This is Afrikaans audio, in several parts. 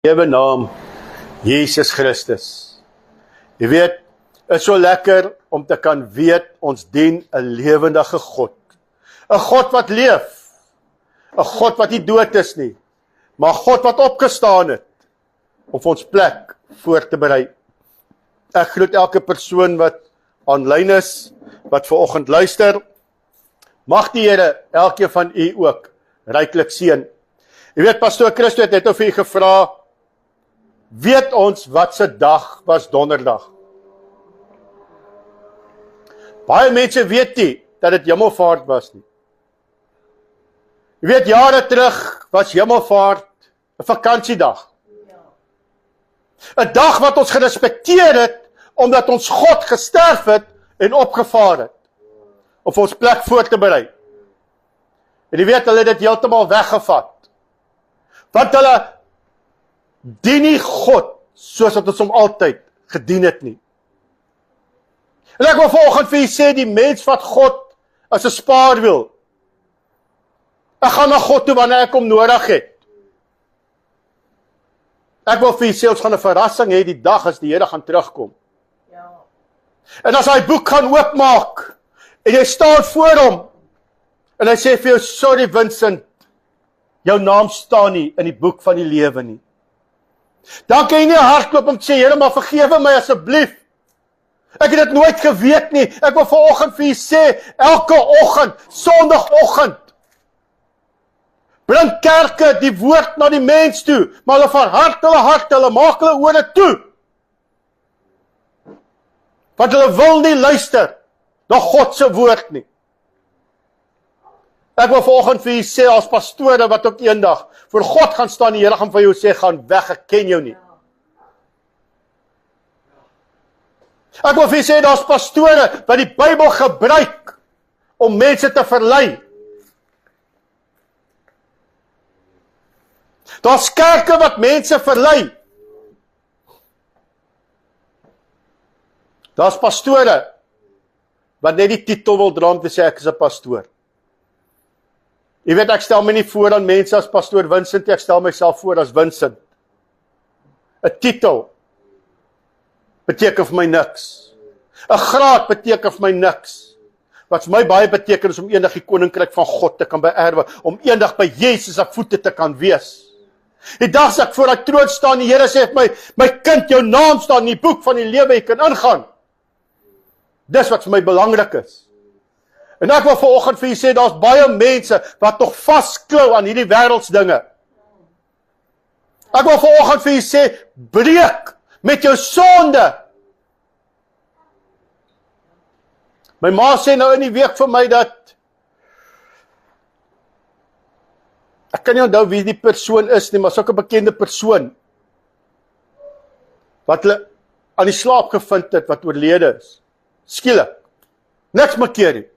Lewe naam Jesus Christus. Jy weet, is so lekker om te kan weet ons dien 'n lewendige God. 'n God wat leef. 'n God wat nie dood is nie, maar God wat opgestaan het om vir ons plek voor te berei. Ek groet elke persoon wat aanlyn is, wat vanoggend luister. Mag die Here elkeen van u ook ryklik seën. Jy weet, pastoor Christo het net vir u gevra, weet ons wat se dag was donderdag? Baie mense weet nie dat dit Hemelvaart was nie. Jy weet, jare terug was Hemelvaart 'n vakansiedag. 'n Dag wat ons gerespekteer het, omdat ons God gesterf het en opgevaar het, om vir ons plek voor te berei. En jy weet, hulle het dit heeltemal weggevat. Want hulle dien nie God, soos wat ons hom altyd gedien het nie. En ek wil vanoggend vir u sê, die mens vat God as 'n spaarwiel. Ek gaan na God toe wanneer ek hom nodig het. Ek wil vir u sê, ons gaan 'n verrassing hê die dag as die Here gaan terugkom. Ja. En as hy boek gaan oopmaak, en jy staan voor hom, en hy sê vir jou, sorry Vincent, jou naam staan nie in die boek van die lewe nie. Dan kan jy nie hardloop om te sê, Here, maar vergewe my asseblief. Ek het dit nooit geweet nie. Ek wil vanoggend vir u sê, elke oggend, Sondagoggend, bring kerke die woord na die mens toe, maar hulle verhard hulle hart, hulle maak hulle ore toe. Want hulle wil nie luister na God se woord nie. Ek wil vanoggend vir u sê, as pastore wat ook eendag voor God gaan staan, die Here gaan vir jou sê, gaan weg, ek ken jou nie. Ek wil vir u sê, daar's pastore wat die Bybel gebruik om mense te verlei. Daar's kerke wat mense verlei. Daar's pastore wat net die titel wil dra om te sê, ek is 'n pastoor. Jy weet, ek stel my nie voor aan mense as pastoor Vincent, ek stel myself voor as Vincent. 'n Titel beteken vir my niks. 'n Graad beteken vir my niks. Wat vir my baie beteken is om eendag die koninkryk van God te kan beerwe, om eendag by Jesus se voete te kan wees. Die dag as ek voor die troon staan, die Here sê vir my kind, jou naam staan in die boek van die lewe, jy kan ingaan. Dis wat vir my belangrik is. En ek wil vanoggend vir u sê, daar's baie mense wat nog vasklou aan hierdie wêreldsdinge. Ek wil vanoggend vir u sê, breek met jou sonde. My ma sê nou in die week vir my dat, ek kan nie onthou wie die persoon is nie, maar so 'n bekende persoon, wat hulle aan die slaap gevind het, wat oorlede is. Skielik. Niks makeer nie.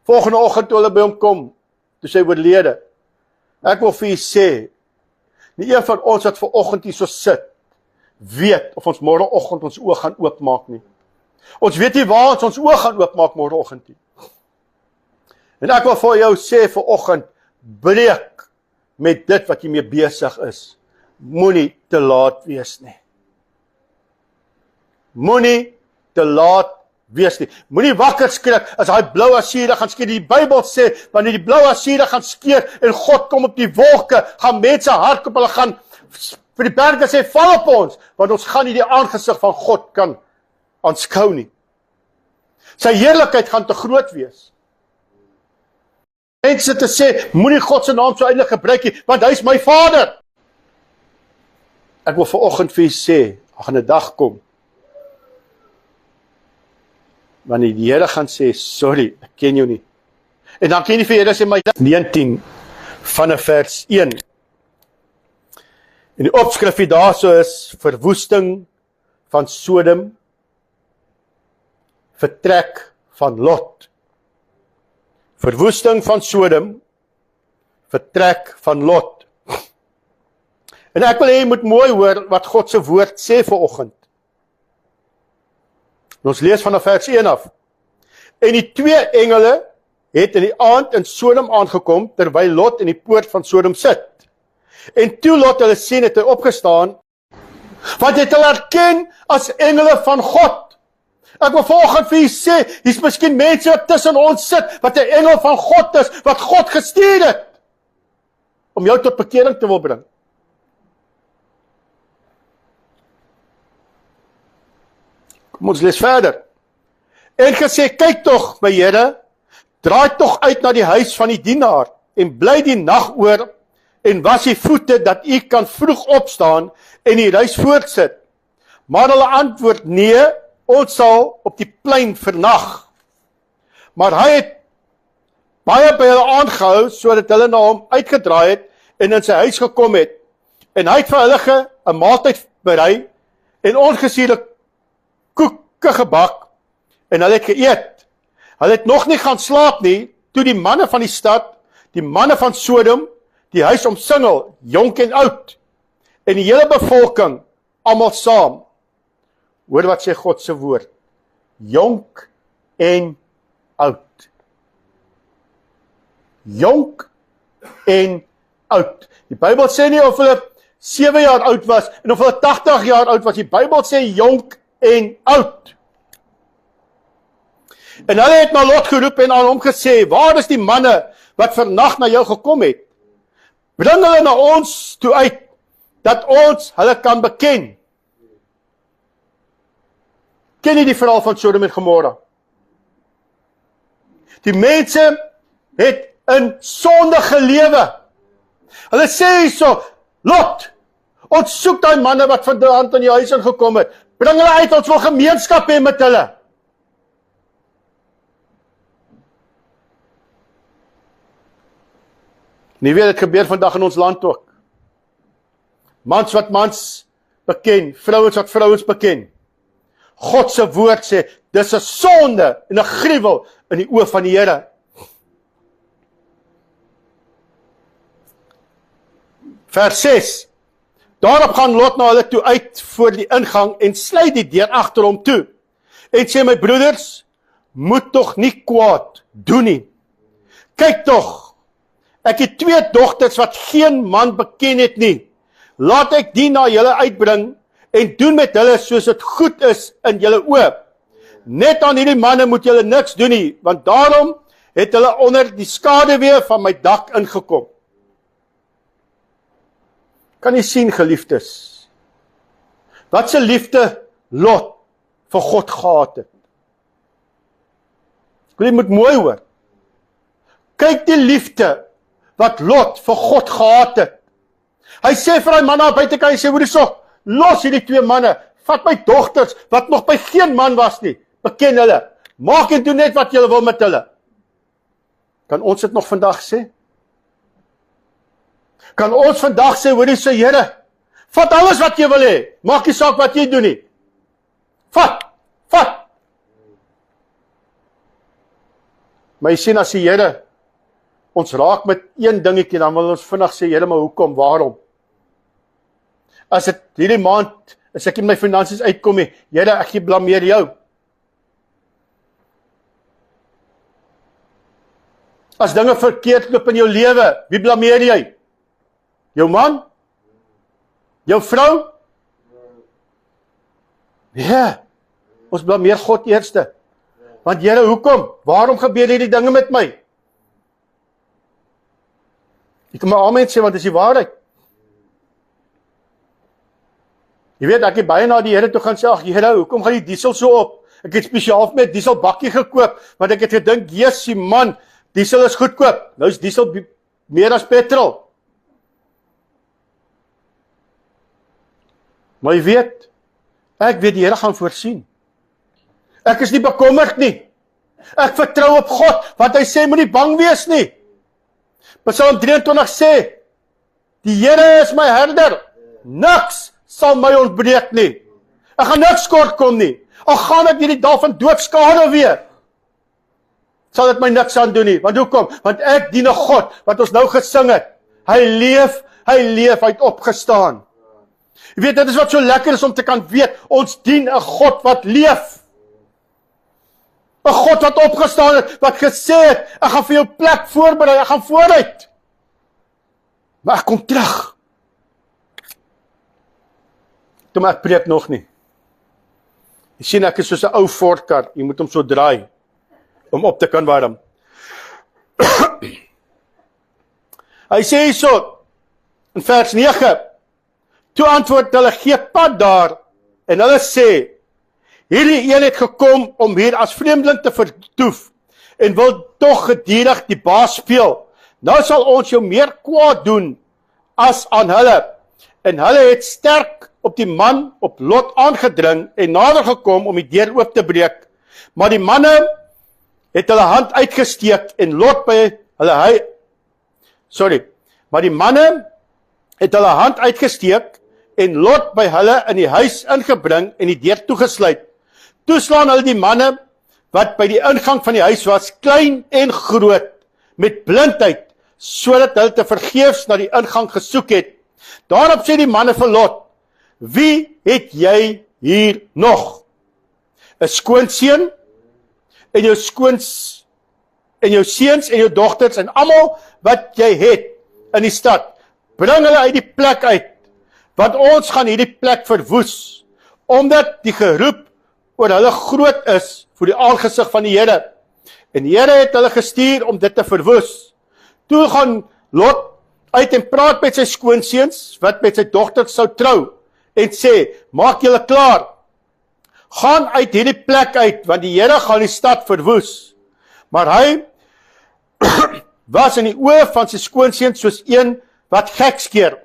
Volgende oggend toe hulle by hom kom, toe sy oorlede. Ek wil vir u sê, nie een van ons wat vanoggend hier so sit, weet of ons môreoggend ons oë gaan oopmaak nie. Ons weet nie waar ons oë gaan oopmaak môreoggend nie. En ek wil vir jou sê vanoggend, breek met dit wat jy mee besig is. Moenie te laat wees nie. Moenie te laat wees nie. Moenie wakker skrik as hy blou Assirië gaan skeer. Die Bybel sê, wanneer die blou Assirië gaan skeer en God kom op die wolke, gaan mense hardloop, hulle gaan vir die berge sê, val op ons, want ons gaan nie die aangesig van God kan aanskou nie. Sy heerlikheid gaan te groot wees. Mense te sê, moenie God se naam so eintlik gebruik nie, want hy is my Vader. Ek wil vanoggend vir u sê, daar gaan 'n dag kom, wanneer die Here gaan sê, sorry, ek ken jou nie. En dan kan jy vir Here sê, my 19 van vers 1. En die opskrif hier daarso is, verwoesting van Sodom, vertrek van Lot. Verwoesting van Sodom, vertrek van Lot. En ek wil hê jy moet mooi hoor wat God se woord sê vanoggend. Ons lees vanaf vers 1 af. En die 2 engele het in die aand in Sodom aangekom, terwyl Lot in die poort van Sodom sit. En toe laat hulle sien het hy opgestaan, want het hulle erken as engele van God. Ek wil vanoggend vir julle sê, hier's miskien mense wat tussen ons sit, wat 'n engel van God is, wat God gestuur het, om jou tot bekering te wil bring. Kom ons lees verder. En gesê, kyk tog, my Here, draai tog uit na die huis van die dienaar, en bly die nag oor, en was die voete, dat u kan vroeg opstaan, en die reis voortsit. Maar hulle antwoord, nee, ons sal op die plein vernag. Maar hy het baie by hulle aangehou, sodat hulle na hom uitgedraai het, en in sy huis gekom het. En hy het vir hulle 'n maaltyd berei, en ongesuurde koeke gebak, en hulle het geëet. Hulle het nog nie gaan slaap nie, toe die manne van die stad, die manne van Sodom, die huis omsingel, jonk en oud, en die hele bevolking, almal saam. Hoor wat sê God se woord, jonk en oud. Jonk en oud. Die Bybel sê nie of hulle 7 jaar oud was, en of hulle 80 jaar oud was, die Bybel sê jonk en oud. En hulle het na Lot geroep en aan hom gesê, waar is die manne wat vannag na jou gekom het? Bring hulle na ons toe uit, dat ons hulle kan beken. Ken jy die verhaal van Sodom en Gomorra? Die mense het in sonde gelewe. Hulle sê hierso, Lot, ons soek daai manne wat vandaan in jou huis ingekom het. Bring hulle uit, ons wil gemeenskap hê met hulle. Nie weet, dit gebeur vandag in ons land ook. Mans wat mans beken, vrouens wat vrouens beken. God se woord sê, dis 'n sonde en 'n gruwel in die oë van die Here. Vers 6. Daarop gaan Lot na hulle toe uit voor die ingang en sluit die deur agter hom toe. En sê, my broeders, moet tog nie kwaad doen nie. Kyk tog, ek het 2 dogters wat geen man beken het nie. Laat ek die na julle uitbring en doen met hulle soos dit goed is in julle oë. Net aan hierdie manne moet julle niks doen nie, want daarom het hulle onder die skaduwee van my dak ingekom. Kan jy sien, geliefdes, wat se liefde Lot vir God gehad het? Jy moet mooi hoor. Kyk die liefde wat Lot vir God gehad het. Hy sê vir die manne buite kan hy sê, hoor hierso, los hierdie 2 manne, vat my dogters wat nog by geen man was nie, beken hulle, maak en doen net wat julle wil met hulle. Kan ons dit nog vandag sê? Kan ons vandag sê, hoor hierso, Here, vat alles wat jy wil hê, maak nie saak wat jy doen nie. Vat. Maar jy sien, as die Here ons raak met een dingetjie, dan wil ons vinnig sê, Here, maar hoekom, waarom? As dit hierdie maand, as ek in my finansies uitkom, Here, ek blameer jou. As dinge verkeerd loop in jou lewe, wie blameer jy? Jou man? Jou vrou? Nee, ons blameer God eerste. Want Here, hoekom? Waarom gebeur hierdie dinge met my? Ek kan my amen sê, want dit is die waarheid. Jy weet, ek het baie na die Here toe gaan sê, ag Here, hoekom gaan die diesel so op? Ek het spesiaal met diesel bakkie gekoop, want ek het gedink, Jessie man, diesel is goedkoop. Nou is diesel meer as petrol. Maar jy weet, ek weet die Here gaan voorsien. Ek is nie bekommerd nie. Ek vertrou op God, want hy sê, moenie bang wees nie. Psalm 23 sê, die Here is my herder, niks sal my ontbreek nie. Ek gaan niks kort kom nie. Al gaan ek hierdie dag van dood skade weer, sal dit my niks aan doen nie. Want hoekom? Want ek dien 'n God, wat ons nou gesing het. Hy leef, hy het opgestaan. Jy weet, dit is wat so lekker is om te kan weet, ons dien 'n God wat leef. 'n God wat opgestaan het, wat gesê het, ek gaan vir jou plek voorberei, ek gaan vooruit. Maar ek kom terug. Toe maar ek preek nog nie. Jy sien ek is soos 'n ou Ford-kar, jy moet hom so draai om op te kan warm. Hy sê hierso in vers 9, toe antwoord hulle gee pad daar en hulle sê, hierdie een het gekom om hier as vreemdeling te vertoef en wil tog gedurig die baas speel. Nou sal ons jou meer kwaad doen as aan hulle. En hulle het sterk op die man op Lot aangedring en nader gekom om die deur oop te breek. Maar die manne het hulle hand uitgesteek en Lot by hulle Maar die manne het hulle hand uitgesteek en Lot by hulle in die huis ingebring en die deur toegesluit. Toe slaan hulle die manne wat by die ingang van die huis was, klein en groot, met blindheid, sodat hulle te vergeefs na die ingang gesoek het. Daarop sê die manne vir Lot, wie het jy hier nog? 'n Skoonseun en jou seuns en jou dogters en almal wat jy het in die stad. Bring hulle uit die plek uit, want ons gaan hierdie plek verwoes, omdat die geroep oor hulle groot is voor die aangesig van die Here. En die Here het hulle gestuur om dit te verwoes. Toe gaan Lot uit en praat met sy skoonseuns, wat met sy dogters sou trou, en sê, maak julle klaar, gaan uit hierdie plek uit, want die Here gaan die stad verwoes. Maar hy was in die oë van sy skoonseuns soos een wat gek skeer.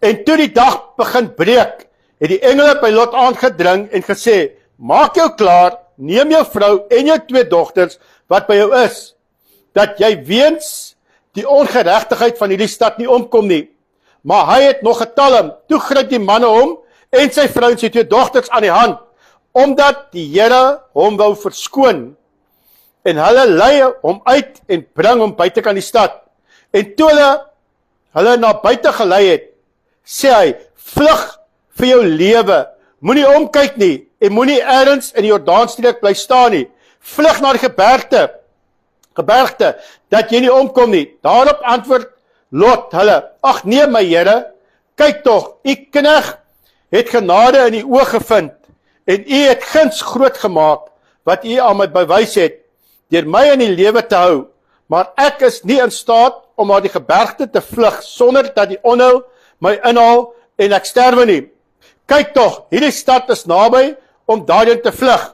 En toe die dag begin breek, het die engele by Lot aangedring en gesê, maak jou klaar, neem jou vrou en jou 2 dogters wat by jou is, dat jy weens die ongeregtigheid van hierdie stad nie omkom nie. Maar hy het nog getalm, toe gryp die manne hom en sy vrou en sy 2 dogters aan die hand, omdat die Here hom wou verskoon. En hulle lei hom uit en bring hom buite kan die stad. En toe hulle na buite gelei het, sê hy, vlug vir jou lewe, moenie omkyk nie, en moenie ergens in die Jordaanstreek bly staan nie. Vlug na die gebergte, dat jy nie omkom nie. Daarop antwoord Lot hulle, ag nee my Here, kyk tog, u knegg het genade in die oë gevind, en u het guns groot gemaak, wat u aan my bewys het, deur my in die lewe te hou, maar ek is nie in staat om na die gebergte te vlug, sonder dat die onheil my inhaal en ek sterwe nie. Kyk tog, hierdie stad is naby om daarin te vlug,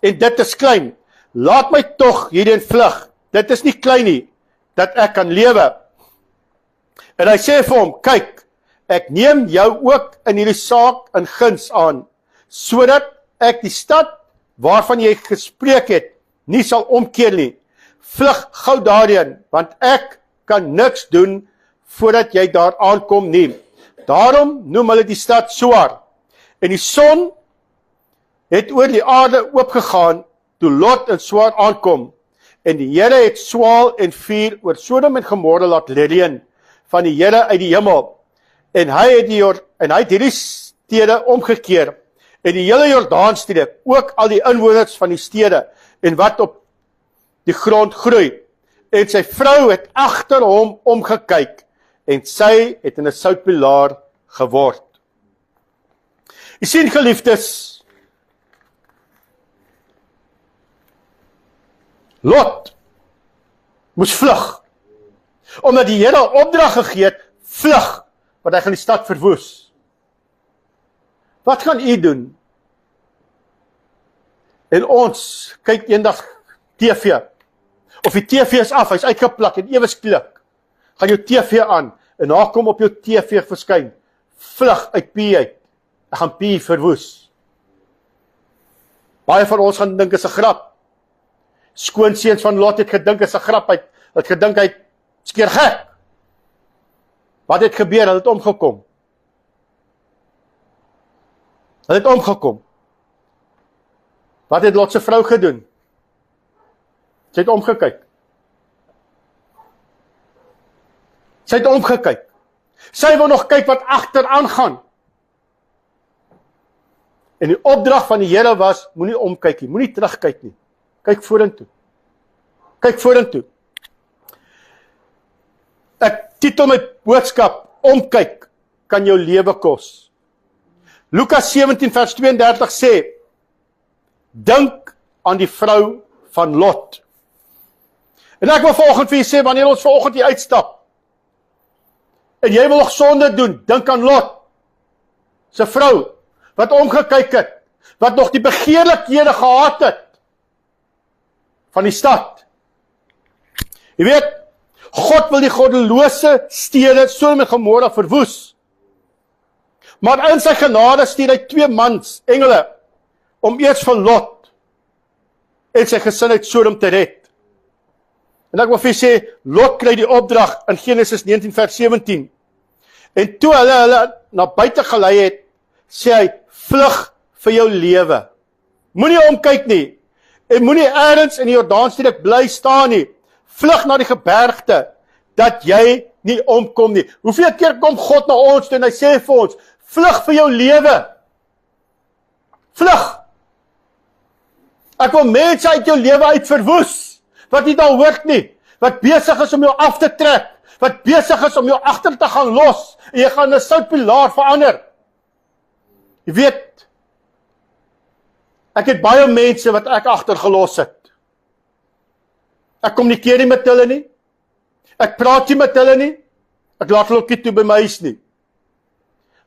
en dit is klein. Laat my tog hierin vlug, dit is nie klein nie, dat ek kan lewe. En hy sê vir hom, kyk, ek neem jou ook in hierdie saak in guns aan, sodat ek die stad waarvan jy gespreek het, nie sal omkeer nie. Vlug gou daarheen, want ek kan niks doen voordat jy daar aankom nie. Daarom noem hulle die stad Soar. En die son het oor die aarde oopgegaan toe Lot in Soar aankom. En die Here het swaal en vuur oor Sodom en Gomorra laat reën van die Here uit die hemel. En hy het hierdie stede omgekeer. En die hele Jordaanstreek, ook al die inwoners van die stede en wat op die grond groei. En sy vrou het agter hom omgekyk en sy het in 'n soutpilaar geword. Jy sien geliefdes, Lot moes vlug, omdat die Here opdrag gegee het, vlug, want hy gaan die stad verwoes. Wat gaan u doen? En ons kyk eendag TV, of die TV is af, hy's uitgeplak en ewe skielik, gaan jou TV aan, en daar kom op jou TV verskyn, vlug uit P uit, ek gaan P verwoes. Baie van ons gaan dink is 'n grap. Skoonseuns van Lot het gedink is 'n grap, het gedink hy skeer gek. Wat het gebeur? Hulle het omgekom. Hulle het omgekom. Wat het Lot se vrou gedoen? Sy het omgekyk. Sy het omgekyk. Sy wil nog kyk wat agteraan gaan. En die opdrag van die Here was, moenie omkyk nie, moenie terugkyk nie. Kyk vorentoe. Kyk vorentoe. Ek titel my boodskap, omkyk kan jou lewe kos. Lukas 17 vers 32 sê, dink aan die vrou van Lot. En ek wil vanoggend vir julle sê, wanneer ons vanoggend hier uitstap, en jy wil nog sonde doen, dink aan Lot, sy vrou, wat omgekyk het, wat nog die begeerlikhede gehad het, van die stad. Jy weet, God wil die goddelose stede Sodom en Gomorra verwoes. Maar in sy genade stuur hy 2 mans, engele, om eers van Lot en sy gesin uit Sodom te red. En ek wil vir sê, Lot kry die opdrag in Genesis 19 vers 17. En toe hulle na buite gelei het, sê hy, vlug vir jou lewe. Moenie omkyk nie, en moenie ergens in die Jordaanstreek bly staan nie. Vlug na die gebergte, dat jy nie omkom nie. Hoeveel keer kom God na ons toe en hy sê vir ons, vlug vir jou lewe. Vlug. Ek wil mense uit jou lewe uit verwoes, wat nie dan hoort nie, wat besig is om jou af te trek, wat besig is om jou agter te gaan los, en jy gaan 'n soutpilaar verander. Jy weet, ek het baie mense wat ek agtergelos het. Ek kommunikeer nie met hulle nie, ek praat nie met hulle nie, ek laat hulle ook nie toe by my huis nie.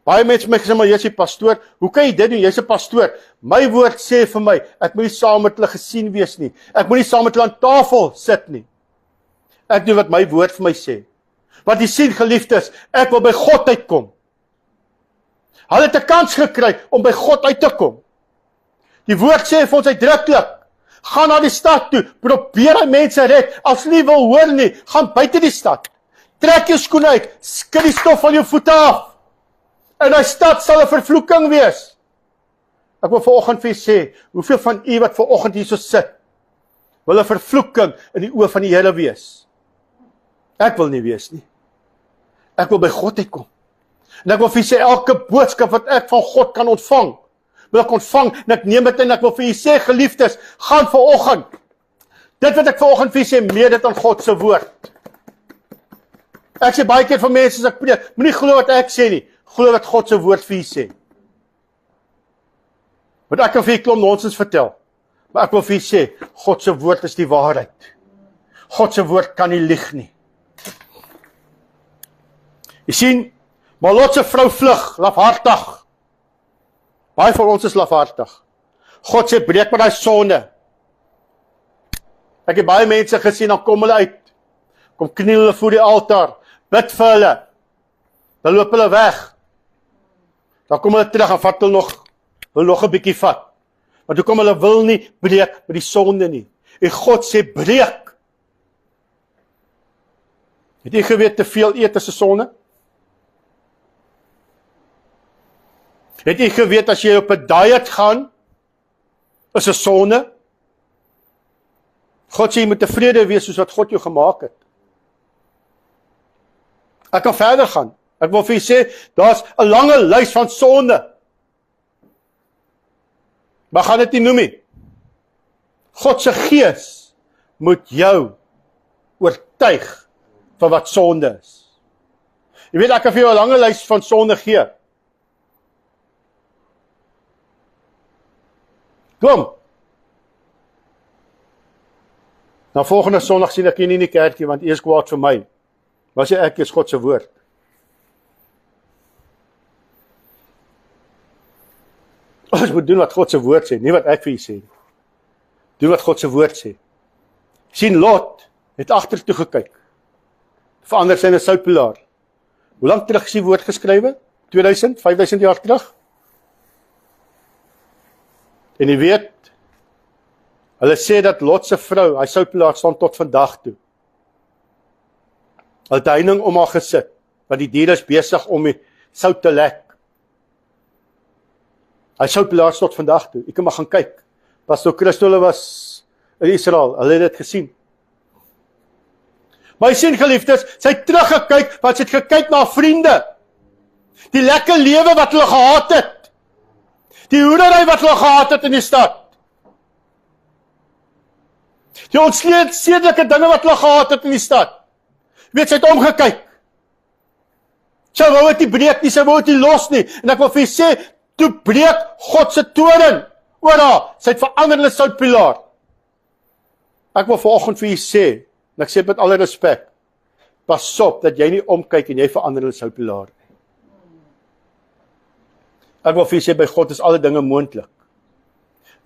Baie mense my gesê, maar jy's 'n pastoor, hoe kan jy dit doen, jy's 'n pastoor? My woord sê vir my, ek moet nie saam met hulle gesien wees nie, ek moet nie saam met hulle aan tafel sit nie. Ek doen wat my woord vir my sê. Want jy sien, geliefdes, ek wil by God uitkom. Hulle het 'n kans gekry om by God uit te kom. Die woord sê vir ons uitdruklik, gaan na die stad toe, probeer hy mense red, as jy nie wil hoor nie, gaan buite die stad. Trek jou skoene uit, skud die stof van jou voete af. In die stad sal 'n vervloeking wees. Ek wil vanoggend vir julle sê, hoeveel van u wat vanoggend hier so sit, wil 'n vervloeking in die oë van die Here wees? Ek wil nie wees nie. Ek wil by God uitkom. En ek wil vir julle sê, elke boodskap wat ek van God kan ontvang, wil ek ontvang, en ek neem dit en ek wil vir julle sê, geliefdes, gaan vanoggend. Dit wat ek vanoggend vir julle sê, meer dit aan God se woord. Ek sê baie keer vir mense as ek preek, moenie glo wat ek sê nie, glo wat God se woord vir julle sê. Want ek kan vir julle klomp nonsens vertel, maar ek wil vir julle sê, God se woord is die waarheid. God se woord kan nie lieg nie. Jy sien, maar Lot se vrou vlug, lafhartig. Baie van ons is lafhartig. God sê, breek met daai sonde. Ek het baie mense gesien, dan kom hulle uit, kom kniel hulle voor die altaar, bid vir hulle, dan loop hulle weg, dan kom hulle terug en vat hulle nog 'n bietjie vat, want toe kom hulle wil nie breek met die sonde nie, en God sê, breek. Het jy geweet, te veel eet is 'n sonde? Het jy geweet, as jy op 'n diet gaan, is 'n sonde? God sê, jy moet tevrede wees soos wat God jou gemaak het. Ek kan verder gaan. Ek wil vir julle sê, daar's 'n lange lys van sonde. Maar gaan dit nie noem nie. God se gees moet jou oortuig van wat sonde is. Jy weet, ek kan vir jou 'n lange lys van sonde gee. Kom. Nou volgende Sondag sien ek jy nie in die kerkie, want eers kwaad vir my. Maar sê ek is God se woord. Ons moet doen wat God se woord sê, nie wat ek vir julle sê. Doen wat God se woord sê. Sien, Lot het agtertoe gekyk. Verander sy in 'n soutpilaar. Hoe lank terug is die woord geskrywe? 2000, 5000 jaar terug? En jy weet, hulle sê dat Lot se vrou, hy soutpilaar staan tot vandag toe. Hulle het heining om haar gesit, want die diere is besig om die sout te lek. Hy soutpilaar tot vandag toe. Ek kan maar gaan kyk. Pastor Christo, hulle was in Israel, hulle het dit gesien. Maar jy sien, geliefdes, sy het teruggekyk, want sy het gekyk na vriende. Die lekker lewe wat hulle gehad het. Die hoedery wat hulle gehad het in die stad. Die onsedelike dinge wat hulle gehad het in die stad. Weet, sy het omgekyk. Sy wou dit nie breek nie, sy wou dit nie los nie. En ek wil vir julle sê, toe breek God se toorn oor haar. Sy het verander in 'n soutpilaar. Ek wil vanoggend vir u sê, en ek sê met alle respek, pas op dat jy nie omkyk en jy verander in 'n soutpilaar nie. Ek wil vir u sê, by God is alle dinge moontlik.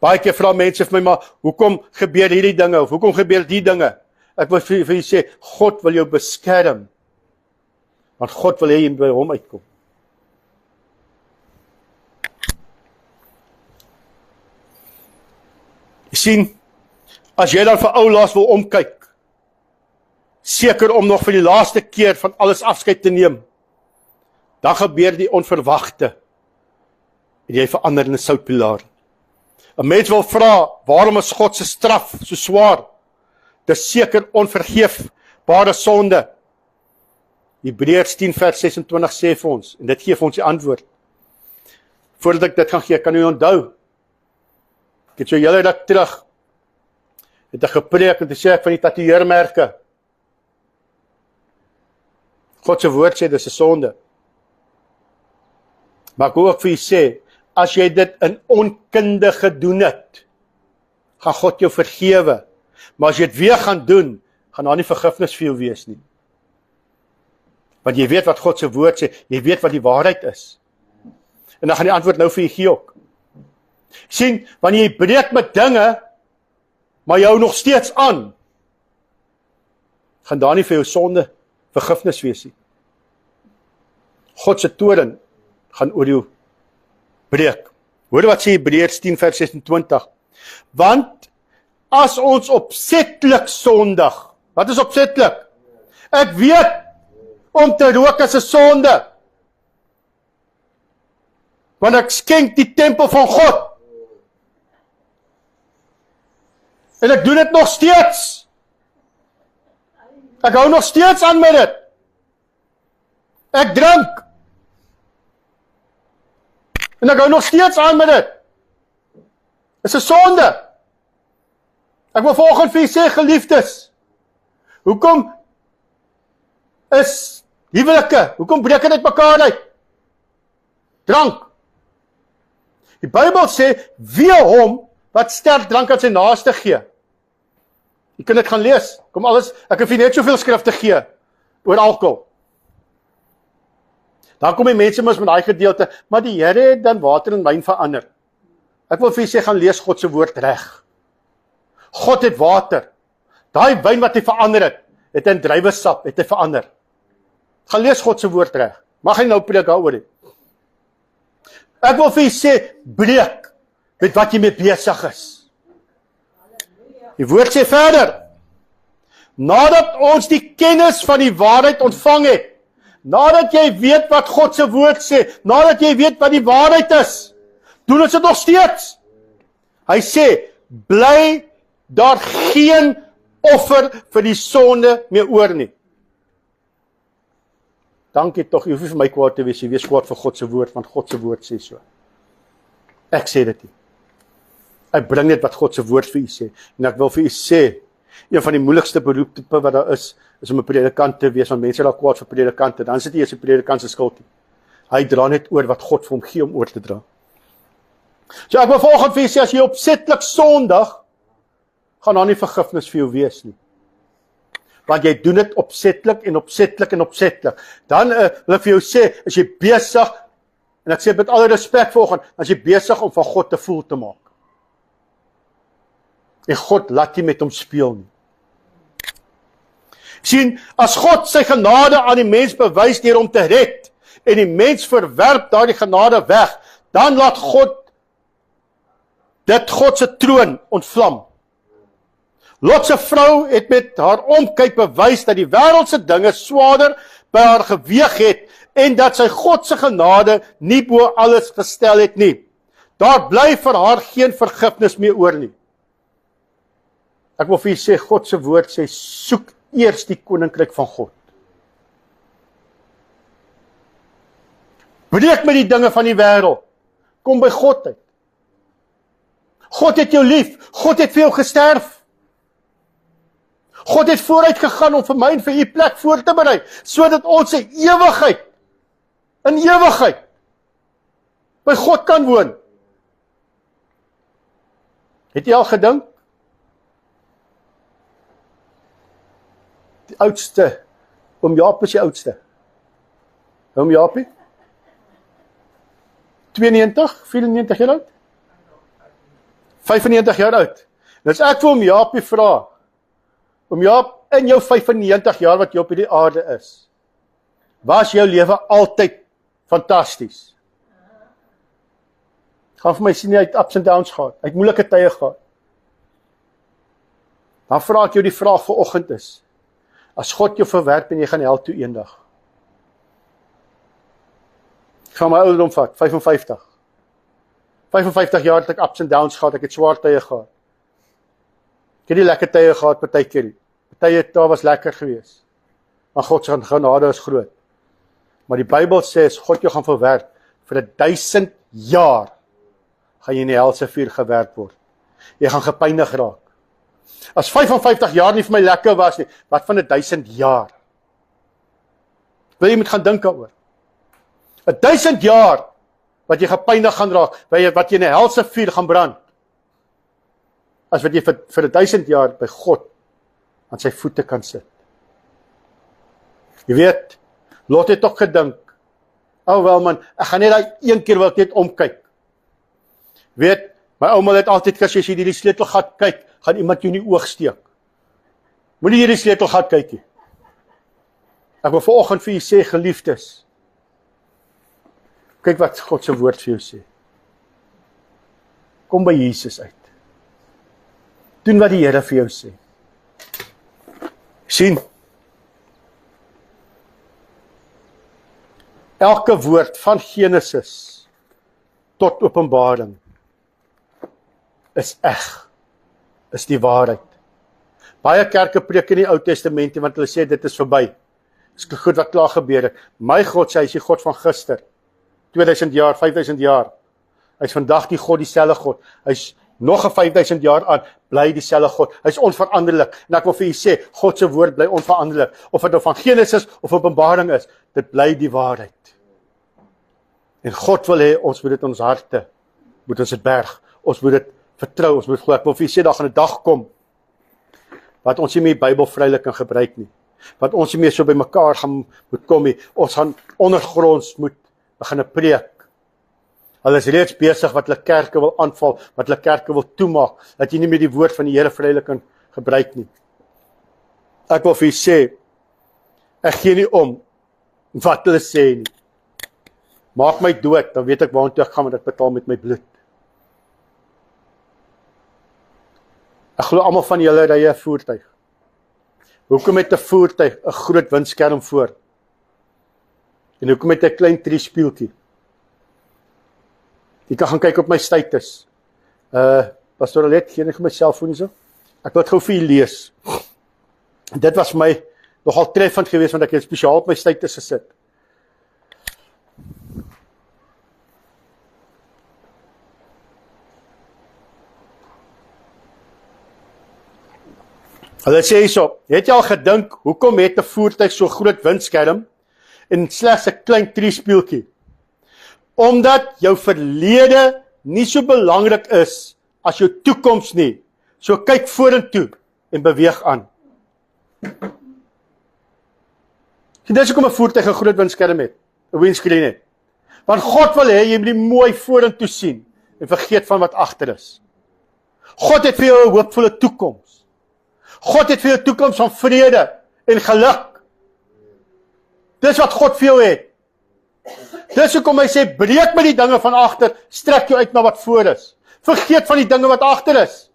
Baie keer vra mense vir my, maar hoekom gebeur hierdie dinge, of hoekom gebeur die dinge? Ek wil vir u sê, God wil jou beskerm, want God wil hê jy by hom uitkom. Jy sien, as jy dan vir ou laas wil omkyk, seker om nog vir die laaste keer van alles afskeid te neem, dan gebeur die onverwagte, en jy verander in 'n soutpilaar. 'n Mens wil vra, waarom is God se straf so swaar? Dis seker onvergeefbare sonde. Hebreërs 10 vers 26 sê vir ons, en dit gee vir ons die antwoord. Voordat ek dit gaan gee, kan u onthou, ek het so hele ruk terug, het ek gepreek en te sê ek van die tatoeëermerke. God se woord sê dis 'n sonde. Maar ek wil ook vir u sê, as jy dit in onkunde gedoen het, gaan God jou vergewe. Maar as jy dit weer gaan doen, gaan daar nie vergifnis vir jou wees nie. Want jy weet wat God se woord sê, jy weet wat die waarheid is. En dan gaan die antwoord nou vir jy gee ook. Sien, wanneer jy breek met dinge, maar jy hou nog steeds aan, gaan daar nie vir jou sonde vergifnis wees nie. God se toorn gaan oor jou breek. Hoor wat sê Hebreërs 10 vers 26. Want as ons opsetlik sondig, wat is opsetlik? Ek weet, om te rook is 'n sonde. Want ek skenk die tempel van God. En ek doen dit nog steeds. Ek hou nog steeds aan met dit. Ek drink. En ek hou nog steeds aan met dit. Dis 'n sonde. Ek wil vanoggend vir julle sê, geliefdes, hoekom is huwelike, hoekom breek dit uitmekaar uit? Drank. Die Bybel sê, wie hom wat sterk drank aan sy naaste gee. Jy kan dit gaan lees. Kom alles, ek het vir net soveel skrifte gee oor alkohol. Dan kom die mense mis met daai gedeelte, maar die Here het dan water en wyn verander. Ek wil vir julle sê, gaan lees God se woord reg. God het water. Daai wyn wat hy verander het in druiwesap, het hy verander. Gaan lees God se woord reg. Mag hy nou preek daaroor nie. Ek wil vir julle sê, breek met wat jy mee besig is. Die woord sê verder, nadat ons die kennis van die waarheid ontvang het, nadat jy weet wat God se woord sê, nadat jy weet wat die waarheid is, doen ons dit nog steeds. Hy sê, bly daar geen offer vir die sonde meer oor nie. Dankie tog, jy hoef nie vir my kwaad te wees, jy wees kwaad vir God se woord, want God se woord sê so. Ek sê dit nie. Ek bring net wat God se woord vir u sê, en ek wil vir u sê, een van die moeilikste beroeptipe wat daar is om 'n predikant te wees, want mense raak kwaad vir predikante, dan sit jy as 'n predikant se skuld nie. Hy dra net oor wat God vir hom gee om oor te dra. So ek wil vanoggend vir u sê, as jy opsetlik sondig, gaan daar nie vergifnis vir jou wees nie. Want jy doen dit opsetlik en opsetlik en opsetlik. Dan wil ek vir jou sê, as jy besig, en ek sê met alle respek vanoggend, as jy besig om van God te voel te maak. En God laat jy met hom speel nie. Sien, as God sy genade aan die mens bewys deur hom te red, en die mens verwerp daardie genade weg, dan laat God dit God se troon ontvlam. Lot se vrou het met haar omkyk bewys dat die wêreldse dinge swaarder by haar geweeg het, en dat sy God se genade nie bo alles gestel het nie. Daar bly vir haar geen vergifnis meer oor nie. Ek wil vir julle sê, God se woord sê, soek eers die koninkryk van God. Breek met die dinge van die wêreld. Kom by God uit. God het jou lief. God het vir jou gesterf. God het vooruit gegaan om vir my en vir u plek voor te berei, sodat ons in ewigheid by God kan woon. Het jy al gedink? Die oudste, oom Jaap is die oudste. Oom Jaapie? 92, 94 jaar oud? 95 jaar oud. Dus ek vir oom Jaapie vra, oom Jaap, in jou 95 jaar wat jy op hierdie aarde is, was jou lewe altyd fantasties? Gaan vir my sien, jy het ups and downs gehad, hy het moeilike tye gehad. Dan vra ek jou die vraag vanoggend is, as God jou verwerp en jy gaan hel toe eendag. Ek gaan my ouderdom vat, 55. 55 jaar het ek ups and downs gehad, ek het swaar tye gehad. Ek het die lekker tye gehad, partykeer. Partye daar was lekker geweest. Maar God se genade is groot. Maar die Bybel sê, as God jou gaan verwerp, vir 1000 jaar, gaan jy in die hel se vuur gewerp word. Jy gaan gepynig raak. As 55 jaar nie vir my lekker was nie, wat van 1000 jaar? Wil jy moet gaan dink daaroor? 1000 jaar, wat jy gepynig gaan raak, wat jy in die hel se vuur gaan brand, as wat jy vir 1000 jaar by God aan sy voete kan sit. Jy weet, Lot het ook gedink, wel man, ek gaan net daai een keer wil ek net omkyk. Weet, my ouma het altyd gesê, as jy hierdie sleutelgat kyk, gaan iemand jou in die oog steek. Moenie hierdie sleutelgat kyk nie. Ek wil vanoggend vir julle sê, geliefdes, kyk wat God se woord vir jou sê. Kom by Jesus uit. Doen wat die Here vir jou sê. Sien, elke woord van Genesis tot Openbaring is eg, is die waarheid. Baie kerke preek in die Ou Testament, want hulle sê dit is verby. Dis goed wat klaar gebeur het. My God sê, hy is die God van gister, 2000 jaar, 5000 jaar. Hy is vandag die God, dieselfde God. Hy is nog 'n 5000 jaar aan, bly dieselfde God. Hy is onveranderlik. En ek wil vir julle sê, God se woord bly onveranderlik. Of dit nou van Genesis of Openbaring is, dit bly die waarheid. En God wil hê, ons moet dit in ons harte, moet ons dit berg. Ons moet dit vertrou, ons moet glo. Ek wil vir julle sê, daar gaan 'n dag kom, wat ons nie meer die Bybel vrylik kan gebruik nie. Wat ons nie meer so by mekaar gaan moet kom nie. Ons gaan ondergronds moet begin preek. Hulle is reeds besig wat hulle kerke wil aanval, wat hulle kerke wil toemaak, dat jy nie meer die woord van die Here vrylik kan gebruik nie. Ek wil vir julle sê, ek gee nie om wat hulle sê nie. Maak my dood, dan weet ek waartoe ek gaan, want ek betaal met my bloed. Ek glo almal van julle ry 'n voertuig. Hoekom het 'n voertuig 'n groot windskerm voor? En hoekom het 'n klein triespieeltjie? Jy kan gaan kyk op my status. Pastor Alet, gee net my selfoon hierso. Ek wil dit gou vir julle lees. Dit was my nogal treffend geweest, want ek het spesiaal op my status gesit. Hulle sê hierso, het jy al gedink, hoekom het 'n voertuig so groot windskerm en slegs 'n klein triespieeltjie? Omdat jou verlede nie so belangrik is as jou toekoms nie. So kyk vorentoe en beweeg aan. Dis hoekom 'n voertuig 'n groot windskerm het, 'n windscreen het. Want God wil hê jy moet mooi vorentoe sien en vergeet van wat agter is. God het vir jou 'n hoopvolle toekoms. God het vir jou 'n toekoms van vrede en geluk. Dis wat God vir jou het. Dis hoekom hy sê, breek met die dinge van agter, strek jou uit na wat voor is. Vergeet van die dinge wat agter is.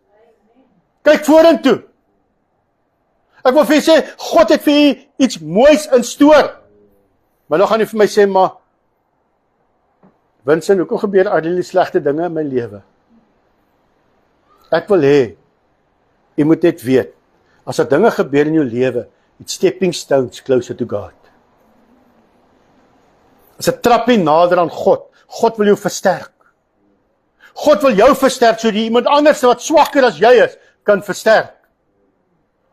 Kyk vorentoe. Ek wil vir jy sê, God het vir jy iets moois in stoor. Maar dan gaan jy vir my sê, maar Vincent, hoekom gebeur al die slegte dinge in my lewe? Ek wil hê, jy moet net weet, as daar dinge gebeur in jou lewe, it's stepping stones closer to God. As 'n trappie nader aan God. God wil jou versterk. God wil jou versterk, sodat iemand anders wat swakker as jy is, kan versterk.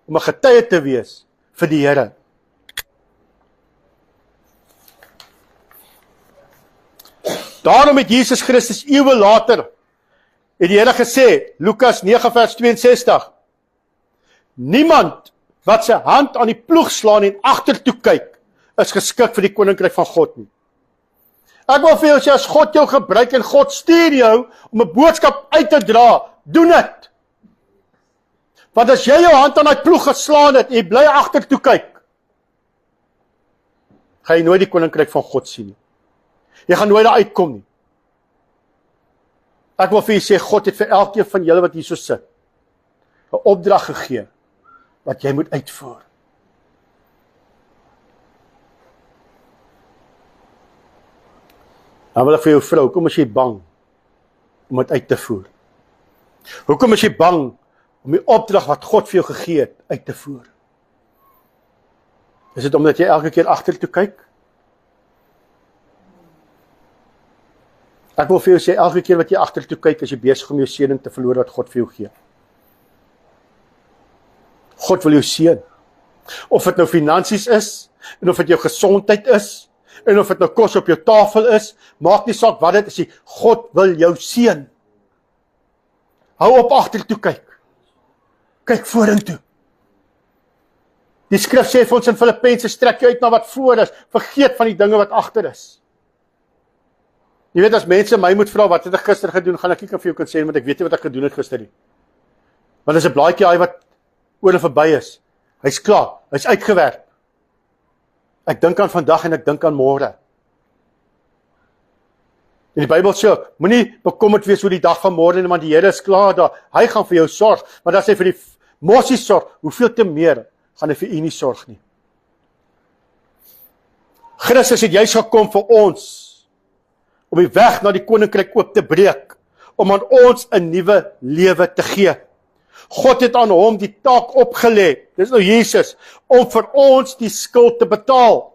Om 'n getuie te wees vir die Here. Daarom het Jesus Christus eeue later, het die Here gesê, Lukas 9 vers 62, niemand wat sy hand aan die ploeg slaan en agtertoe kyk, is geskik vir die koninkryk van God nie. Ek wil vir jou sê, as God jou gebruik en God stuur jou om 'n boodskap uit te dra, doen dit. Want as jy jou hand aan die ploeg geslaan het en jy bly agtertoe kyk, gaan jy nooit die koninkryk van God sien nie. Jy gaan nooit daar uitkom nie. Ek wil vir julle sê, God het vir elkeen van julle wat hier so sit, 'n opdrag gegee, wat jy moet uitvoer. Dan wil ek vir jou vrou, hoekom is jy bang om dit uit te voer? Hoekom is jy bang om die opdrag wat God vir jou gegee het, uit te voer? Is dit omdat jy elke keer agtertoe kyk? Ek wil vir jou sê, elke keer wat jy agtertoe kyk, is jy besig om jou seëning te verloor wat God vir jou gee. God wil jou seën. Of dit nou finansies is, en of dit jou gesondheid is, en of dit nou kos op jou tafel is, maak nie saak wat dit is nie. God wil jou seën. Hou op agtertoe kyk. Kyk vorentoe. Die skrif sê vir ons in Filippense, strek jou uit na wat voor is, vergeet van die dinge wat agter is. Jy weet, as mense my moet vra, wat het ek gister gedoen, gaan ek nie vir jou kan sê, want ek weet nie wat ek gedoen het gister nie. Want as 'n blaadjie hy wat oor en verby is, hy's klaar, hy's uitgewerk. Ek dink aan vandag en ek dink aan môre. En die Bybel sê, moenie bekommerd wees oor die dag van môre nie, want die Here is klaar daar. Hy gaan vir jou sorg, want as hy vir die mossie sorg, hoeveel te meer gaan hy vir u nie sorg nie. Christus het juis gekom vir ons, om die weg na die koninkryk oop te breek, om aan ons 'n nuwe lewe te gee. God het aan hom die taak opgelê, dis nou Jesus, om vir ons die skuld te betaal.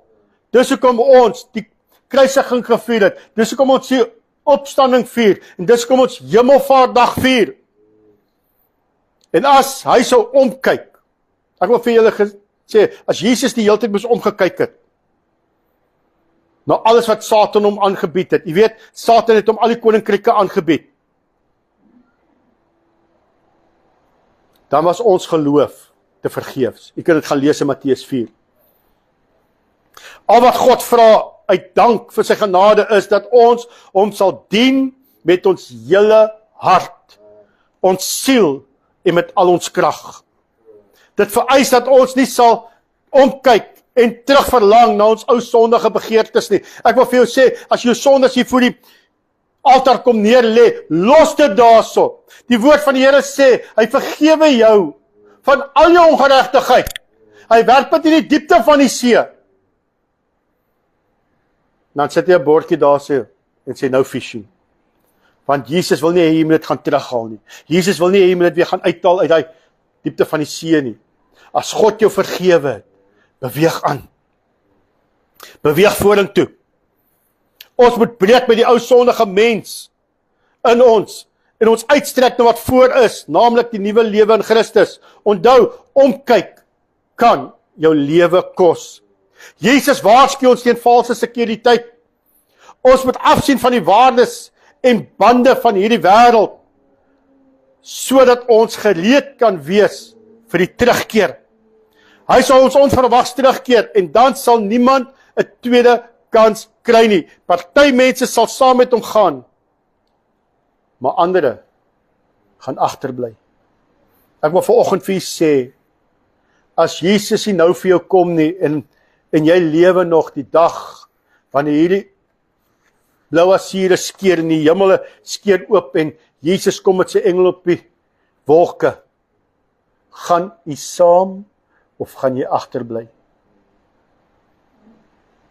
Dis hoekom ons die kruisiging gevier het, dis hoekom ons die opstanding vier, en dis hoekom ons Hemelvaartdag vier. En as hy sou omkyk, ek wil vir julle sê, as Jesus die hele tyd moes omgekyk het, na alles wat Satan hom aangebied het, jy weet, Satan het hom al die koninkryke aangebied, dan was ons geloof te vergeefs. Jy kan dit gaan lees in Matteus 4. Al wat God vra uit dank vir sy genade is dat ons hom sal dien met ons hele hart, ons siel en met al ons krag. Dit vereis dat ons nie sal omkyk en terugverlang na ons ou sondige begeertes nie. Ek wil vir jou sê, as jou sondes hier voor die altaar kom neer lê, los dit daarso. Die woord van die Here sê, hy vergewe jou van al jou ongeregtigheid. Hy werp dit in die diepte van die see. Dan sit hy 'n bordjie daar sê en sê nou fishing. Want Jesus wil nie hê jy moet dit gaan terughaal nie. Jesus wil nie hê jy moet dit weer gaan uithaal uit daai diepte van die see nie. As God jou vergewe het, beweeg aan. Beweeg vorentoe. Ons moet breek met die ou sondige mens in ons en ons uitstrek na wat voor is, naamlik die nuwe lewe in Christus. Onthou, omkyk kan jou lewe kos. Jesus waarsku ons teen valse sekuriteit. Ons moet afsien van die waardes en bande van hierdie wêreld, sodat ons gereed kan wees vir die terugkeer. Hy sal ons onverwags terugkeer en dan sal niemand 'n tweede kans kry nie. Party mense sal saam met hom gaan, maar ander gaan agterbly. Ek wil vanoggend vir julle sê, as Jesus nie nou vir jou kom nie en jy lewe nog die dag wanneer hierdie blou asiere skeer en die hemel skeer oop en Jesus kom met sy engel op die wolke, gaan jy saam of gaan jy agterbly?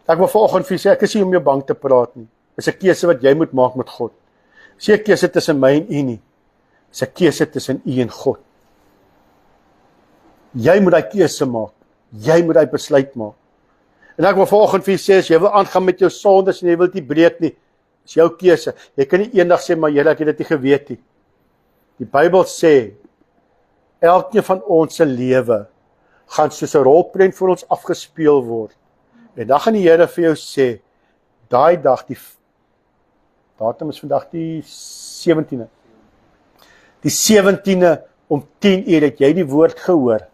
Ek wil vanoggend vir julle sê, ek is nie om jou bang te praat nie. Dis 'n keuse wat jy moet maak met God. Dis nie 'n keuse tussen my en u nie. Dis 'n keuse tussen u en God. Jy moet daai keuse maak. Jy moet daai besluit maak. En ek wil vanoggend vir julle sê, as jy wil aangaan met jou sondes en jy wil dit nie breek nie, is jou keuse. Jy kan nie eendag sê, maar Here, ek het dit nie geweet nie. Die Bybel sê, elkeen van ons se lewe gaan soos 'n rolprent voor ons afgespeel word. En dan gaan die Here vir jou sê, daai dag, datum is vandag die 17e. Die 17e om 10:00 het jy die woord gehoor.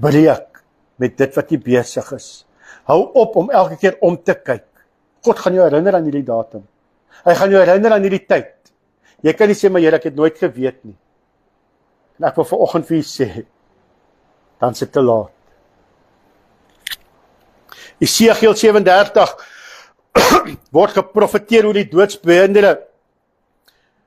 Breek met dit wat jy besig is. Hou op om elke keer om te kyk. God gaan jou herinner aan hierdie datum. Hy gaan jou herinner aan hierdie tyd. Jy kan nie sê, maar Here, ek het nooit geweet nie. En ek wil vanoggend vir u sê, dan is dit te laat. Esegiel 37 word geprofeteer oor die doodsbeendere.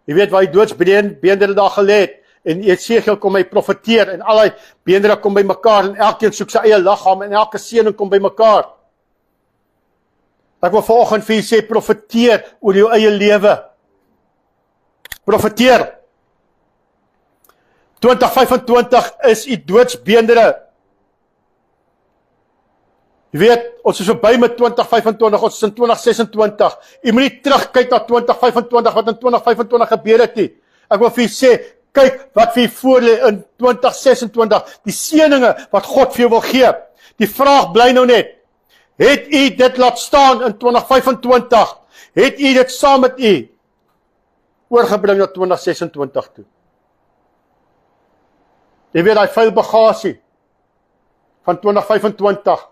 Jy weet waar die doodsbeendere daar gelê het, en Esegiel kom hy profeteer, en al die beendere kom by mekaar, en elkeen soek sy eie liggaam, en elke seëning kom by mekaar. Ek wil vanoggend vir u sê, profeteer oor jou eie lewe. Profeteer. 2025 is die doodsbeendere. Jy weet, ons is verby met 2025, ons is in 2026. Jy moet nie terugkyk na 2025, wat in 2025 gebeur het nie. Ek wil vir u sê, kyk wat vir u voorlê in 2026, die seëninge wat God vir jou wil gee. Die vraag bly nou net, het u dit laat staan in 2025? Het u dit saam met u oorgebring na 2026 toe? Jy weet, die vuil bagasie van 2025,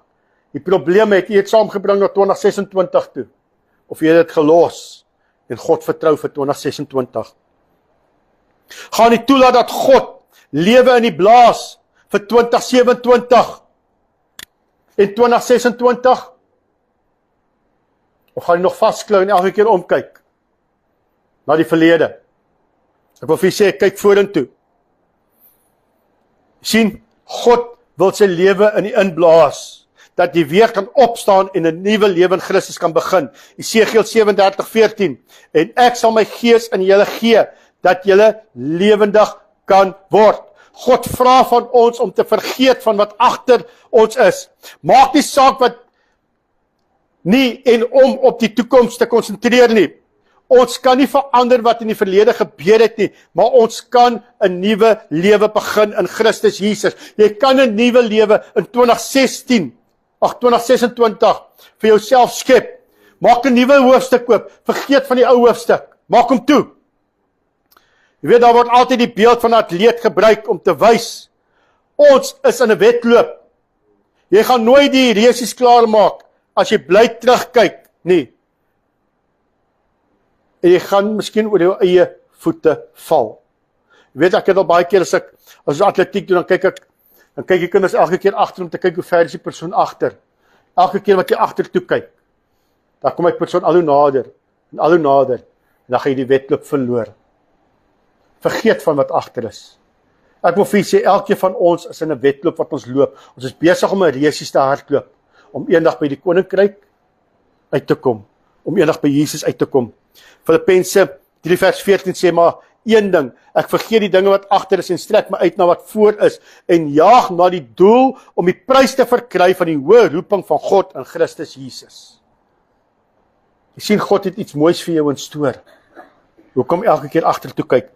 die probleme het jy het saamgebring na 2026 toe, of jy het dit gelos, en God vertrou vir 2026. Gaan nie toelaat dat God lewe in die blaas vir 2027 en 2026, of gaan jy nog vastklou en elke keer omkyk na die verlede? Ek wil vir jy sê, kyk vorentoe. Sien, God wil sy lewe in die inblaas, dat jy weer kan opstaan en 'n nuwe lewe in Christus kan begin. Esegiel 37:14, en ek sal my gees in julle gee, dat julle lewendig kan word. God vra van ons om te vergeet van wat agter ons is. Maak nie saak wat nie en om op die toekoms te konsentreer nie. Ons kan nie verander wat in die verlede gebeur het nie, maar ons kan 'n nuwe lewe begin in Christus Jesus. Jy kan 'n nuwe lewe in 2026 vir jouself skep. Maak 'n nuwe hoofstuk oop, vergeet van die ou hoofstuk. Maak hom toe. Jy weet, daar word altyd die beeld van 'n atleet gebruik om te wys, ons is in 'n wedloop. Jy gaan nooit die resies klaar maak as jy bly terugkyk nie. En jy gaan miskien oor jou eie voete val. Jy weet, ek het al baie keer as atletiek doen, dan kyk die kinders elke keer agter om te kyk hoe ver is die persoon agter. Elke keer wat jy agter toe kyk, dan kom die persoon al hoe nader, en dan gaan jy die wedloop verloor. Vergeet van wat agter is. Ek wil vir jy sê, elkeen van ons is in 'n wedloop wat ons loop. Ons is besig om 'n resies te hardloop, om eendag by die koninkryk uit te kom, om eendag by Jesus uit te kom. Filippense 3:14 sê, maar een ding, ek vergeet die dinge wat agter is en strek my uit na wat voor is, en jaag na die doel om die prys te verkry van die hoë roeping van God in Christus Jesus. Jy sien, God het iets moois vir jou in stoor. Hoekom elke keer agter toe kyk?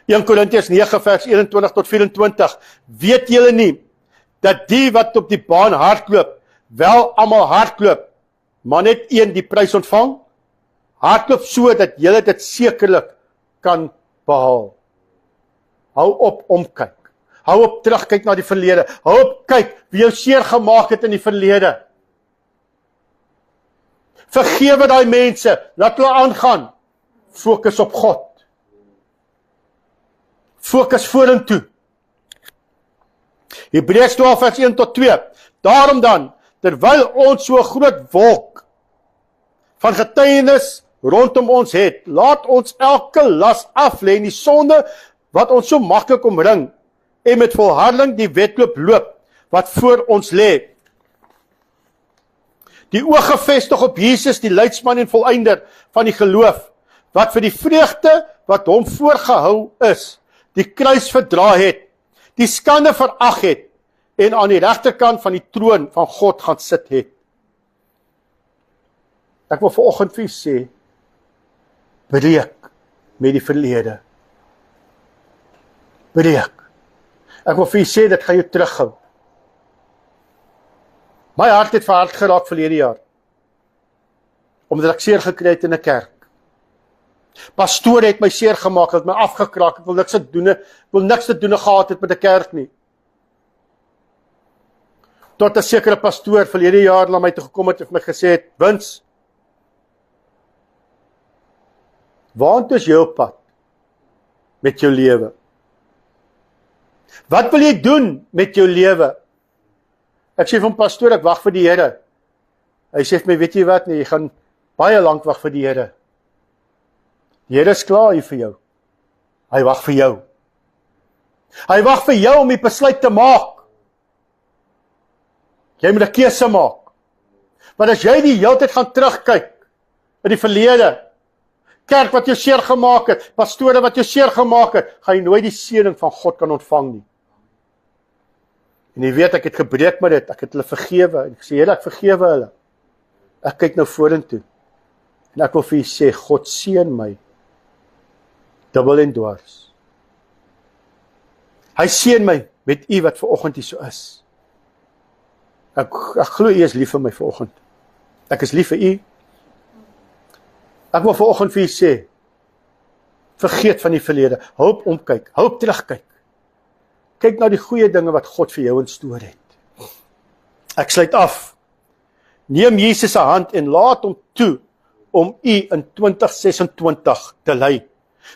1 Korintiërs 9:21-24, weet julle nie, dat die wat op die baan hardloop, wel almal hardloop, maar net een die prys ontvang? Hardloop so, dat julle dit sekerlik kan behaal. Hou op omkyk. Hou op terugkyk na die verlede. Hou op kyk wie jou seer gemaak het in die verlede. Vergewe daai mense, laat hulle aangaan. Fokus op God. Fokus vorentoe. Hebreërs 12:1-2. Daarom dan, terwyl ons so 'n groot wolk van getuienis rondom ons het, laat ons elke las aflê en die sonde wat ons so maklik omring, en met volharding die wedloop loop wat voor ons lê. Die oog gefestig op Jesus, die leidsman en volëinder van die geloof, wat vir die vreugde wat hom voorgehou is, die kruis verdra het, die skande verag het, en aan die regterkant van die troon van God gaan sit het. Ek wil vanoggend vir u sê, breek met die verlede. Breek. Ek wil vir u sê, dit gaan jou terughou. My hart het verhard geraak verlede jaar. omdat ek seer gekry het in 'n kerk. Pastoor het my seer gemaak, het my afgekraak, ek wil niks te doen gehad het met 'n kerk nie. Tot 'n sekere pastoor verlede jaar na my toe gekom het en my gesê het, Wins, waantoe is jou pad met jou lewe? Wat wil jy doen met jou lewe? Ek sê van pastoor, ek wag vir die Here. Hy sê vir my, weet jy wat nie, jy gaan baie lank wag vir die Here. Die Here is klaar hier vir jou. Hy wag vir jou. Hy wag vir jou om die besluit te maak. Jy moet 'n keuse maak. Want as jy die hele tyd gaan terugkyk in die verlede, kerk wat jou seer gemaak het, pastore wat jou seer gemaak het, gaan jy nooit die seëning van God kan ontvang nie. En jy weet, ek het gebreek met dit, ek het hulle vergewe, en ek sê, Here, ek vergewe hulle. Ek kyk nou vorentoe, en ek wil vir jy sê, God seën my, dubbel en dwars. Hy seën my met u wat vanoggend hier so is. Ek glo u is lief vir my vanoggend. Ek is lief vir u. Ek wil vanoggend vir u sê, vergeet van die verlede, hou op omkyk, hou op terugkyk. Kyk na die goeie dinge wat God vir jou instoor het. Ek sluit af. Neem Jesus se hand en laat hom toe om u in 2026 te lei.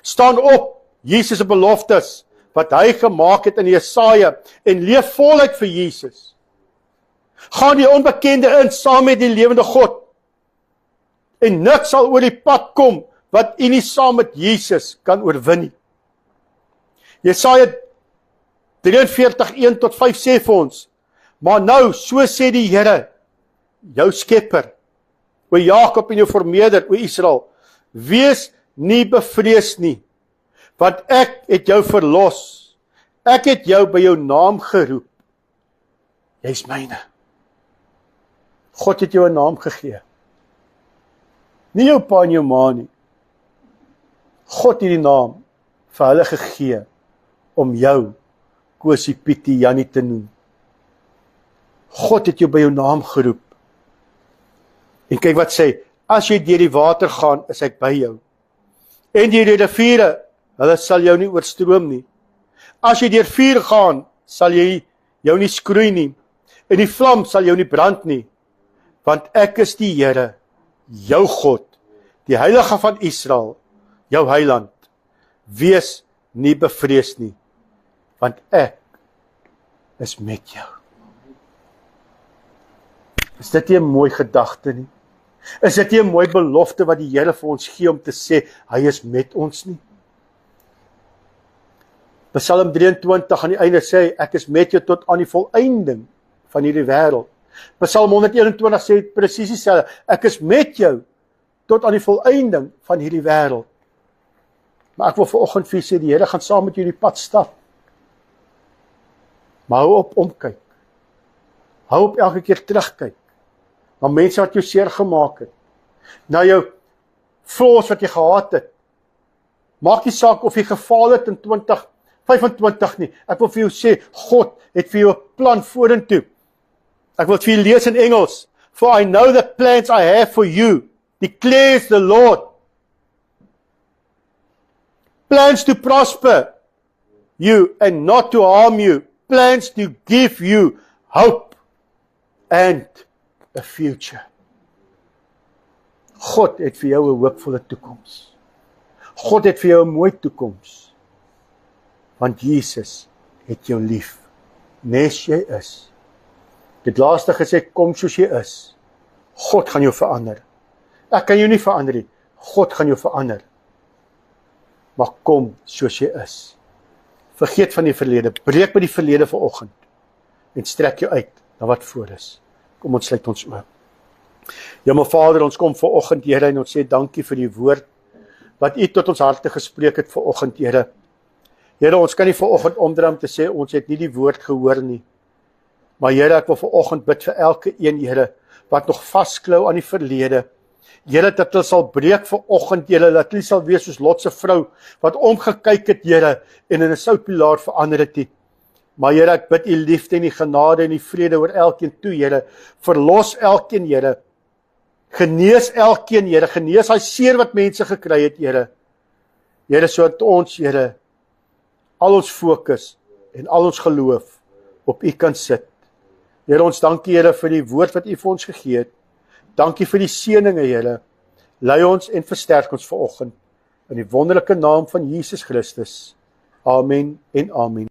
Staan op, Jesus se beloftes wat hy gemaak het in Jesaja en leef voluit vir Jesus. Gaan die onbekende in saam met die lewende God. En niks sal oor die pad kom wat u nie saam met Jesus kan oorwin nie. Jesaja 43:1-5 sê vir ons, maar nou, so sê die Here, jou skepper, o Jakob en jou vermeerder, o Israel, wees nie bevrees nie, want ek het jou verlos, ek het jou by jou naam geroep, jy's myne. God het jou 'n naam gegee, nie jou pa en jou ma nie. God het die naam vir hulle gegee, om jou Kosie, Pietie, Jannie te noem. God het jou by jou naam geroep. En kyk wat sê, as jy deur die water gaan, is ek by jou. En deur die riviere, hulle sal jou nie oorstroom nie. As jy deur vuur gaan, sal jy jou nie skroei nie. En die vlam sal jou nie brand nie. Want ek is die Here, jou God, die Heilige van Israel, jou Heiland. Wees nie bevrees nie, want ek is met jou. Is dit nie 'n mooi gedagte nie? Is dit nie 'n mooi belofte wat die Here vir ons gee om te sê, hy is met ons nie? Psalm 23 aan die einde sê, ek is met jou tot aan die volëinding van hierdie wêreld. Psalm 121 sê presies dieselfde, ek is met jou tot aan die volëinding van hierdie wêreld. Maar ek wil vanoggend vir sê, die Here gaan saam met jou die pad stap. Maar hou op omkyk. Hou op elke keer terugkyk. Na mense wat jou seer gemaak het. Na jou flaws wat jy gehad het. Maak nie saak of jy gefaal het in 2025 nie. Ek wil vir jou sê, God het vir jou 'n plan vorentoe. Ek wil vir jou lees in Engels. For I know the plans I have for you, declares the Lord. Plans to prosper you and not to harm you. Plans to give you hope and a future. God het vir jou 'n hoopvolle toekoms. God het vir jou 'n mooi toekoms. Want Jesus het jou lief, nes jy is. Dit laaste gesê, kom soos jy is. God gaan jou verander. Ek kan jou nie verander nie. God gaan jou verander. Maar kom soos jy is. Vergeet van die verlede. Breek met die verlede vanoggend. En strek jou uit na wat voor is. Kom ons sluit ons oop. Ja, my Vader, ons kom vanoggend, Here, en ons sê dankie vir die woord wat U tot ons harte gespreek het vanoggend, Here. Here, ons kan nie vanoggend omdraai om te sê ons het nie die woord gehoor nie. Maar Here, ek wil vanoggend bid vir elke een, Here, wat nog vasklou aan die verlede. Here, dat hulle sal breek vanoggend, Here, dat hulle sal wees soos Lot se vrou wat omgekyk het, Here, en in 'n soutpilaar verander het. Maar Here, ek bid U liefde en U genade en U vrede oor elkeen toe, Here. Verlos elkeen, Here, Genees elkeen, Here, genees hy seer wat mense gekry het, Here. Here, sodat ons, Here, al ons fokus en al ons geloof op U kan sit. Here, ons dankie, Here, vir die woord wat U vir ons gegee het. Dankie vir die seëninge, Here. Lei ons en versterk ons vanoggend in die wonderlike naam van Jesus Christus. Amen en amen.